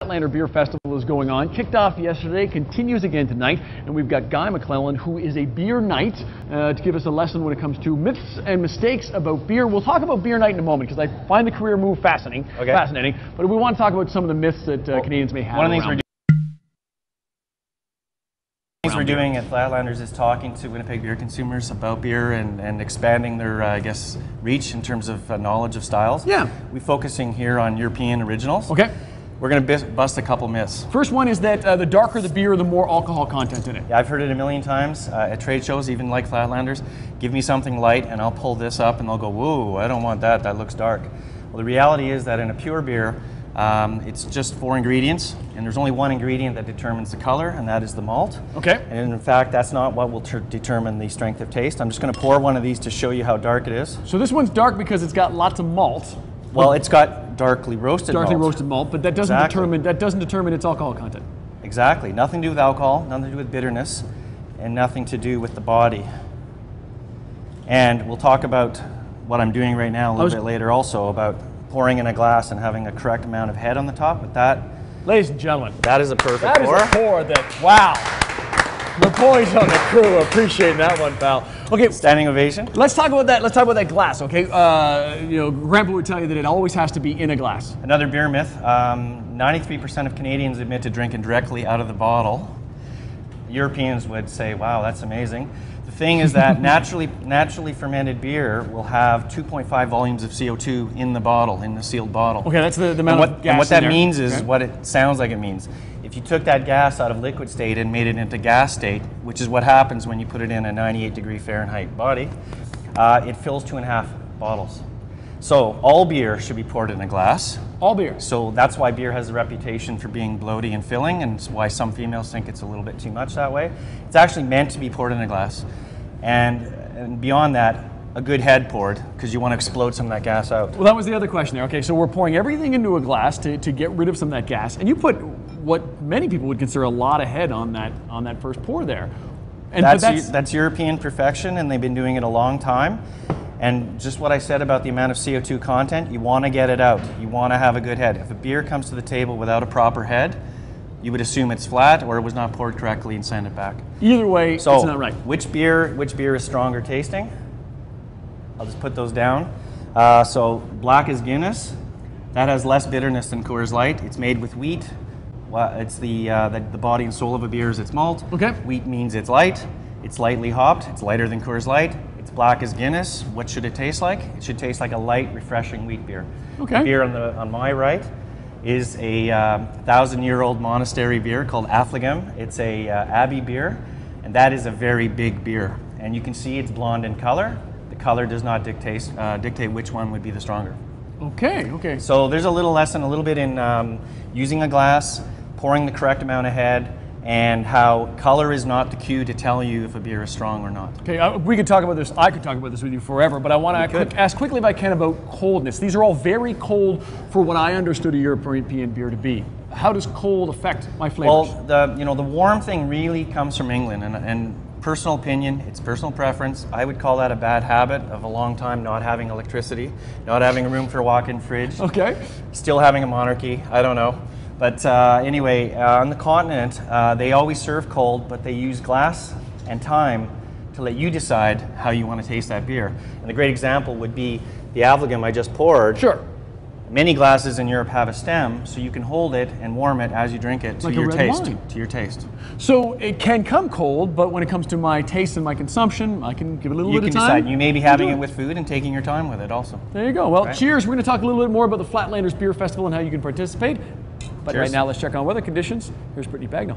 Flatlander Beer Festival is going on. Kicked off yesterday, continues again tonight, and we've got Guy McClelland, who is a beer knight, to give us a lesson when it comes to myths and mistakes about beer. We'll talk about beer night in a moment because I find the career move fascinating. But we want to talk about some of the myths that Canadians may have. One of the things we're doing at Flatlanders is talking to Winnipeg beer consumers about beer and expanding their, I guess, reach in terms of knowledge of styles. Yeah. We're focusing here on European originals. Okay. We're going to bust a couple myths. First one is that the darker the beer, the more alcohol content in it. Yeah, I've heard it a million times at trade shows, even like Flatlanders. Give me something light and I'll pull this up and they'll go, whoa, I don't want that, that looks dark. Well, the reality is that in a pure beer, it's just 4 ingredients, and there's only one ingredient that determines the color, and that is the malt. Okay. And in fact, that's not what will determine the strength of taste. I'm just going to pour one of these to show you how dark it is. So this one's dark because it's got lots of malt. Well, it's got darkly roasted malt, but that doesn't determine its alcohol content. Exactly. Nothing to do with alcohol, nothing to do with bitterness, and nothing to do with the body. And we'll talk about what I'm doing right now a little bit later also, about pouring in a glass and having a correct amount of head on the top. With that, ladies and gentlemen, that is a perfect pour. That is a pour that, wow. The boys on the crew appreciate that one, pal. Okay, standing ovation. Let's talk about that. Let's talk about that glass. Okay, you know, Grandpa would tell you that it always has to be in a glass. Another beer myth. 93% of Canadians admit to drinking directly out of the bottle. Europeans would say, "Wow, that's amazing." The thing is that naturally fermented beer will have 2.5 volumes of CO2 in the bottle, in the sealed bottle. Okay, that's the amount of gas. And what that in there. means is what it sounds like it means. If you took that gas out of liquid state and made it into gas state, which is what happens when you put it in a 98-degree Fahrenheit body, it fills 2.5 bottles. So all beer should be poured in a glass. All beer. So that's why beer has a reputation for being bloaty and filling, and it's why some females think it's a little bit too much that way. It's actually meant to be poured in a glass. And beyond that, a good head poured, because you want to explode some of that gas out. Well, that was the other question there. Okay, so we're pouring everything into a glass to get rid of some of that gas, and you put what many people would consider a lot of head on that first pour there. And that's European perfection, and they've been doing it a long time. And just what I said about the amount of CO2 content, you want to get it out. You want to have a good head. If a beer comes to the table without a proper head, you would assume it's flat or it was not poured correctly and send it back. Either way, it's not right. Which beer is stronger tasting? I'll just put those down. So black is Guinness. That has less bitterness than Coors Light. It's made with wheat. It's the body and soul of a beer is its malt. Okay. Wheat means it's light. It's lightly hopped. It's lighter than Coors Light. It's black as Guinness. What should it taste like? It should taste like a light, refreshing wheat beer. Okay. The beer on my right is a 1,000-year-old monastery beer called Affligem. It's a abbey beer, and that is a very big beer. And you can see it's blonde in color. The color does not dictate which one would be the stronger. Okay, okay. So there's a little lesson, a little bit in using a glass, pouring the correct amount of head, and how color is not the cue to tell you if a beer is strong or not. Okay, we could talk about this. I could talk about this with you forever, but I want to ask quickly if I can about coldness. These are all very cold for what I understood a European beer to be. How does cold affect my flavors? Well, the warm thing really comes from England, and personal opinion, it's personal preference. I would call that a bad habit of a long time not having electricity, not having a room for a walk-in fridge. Okay. Still having a monarchy, I don't know. But anyway, on the continent, they always serve cold, but they use glass and time to let you decide how you want to taste that beer. And the great example would be the Affligem I just poured. Sure. Many glasses in Europe have a stem, so you can hold it and warm it as you drink it to your taste. To your taste. So it can come cold, but when it comes to my taste and my consumption, I can give it a little bit of time. You can decide. You may be having it with food and taking your time with it also. There you go. Well, cheers. We're going to talk a little bit more about the Flatlanders Beer Festival and how you can participate. But right now, let's check on weather conditions. Here's Brittany Bagnall.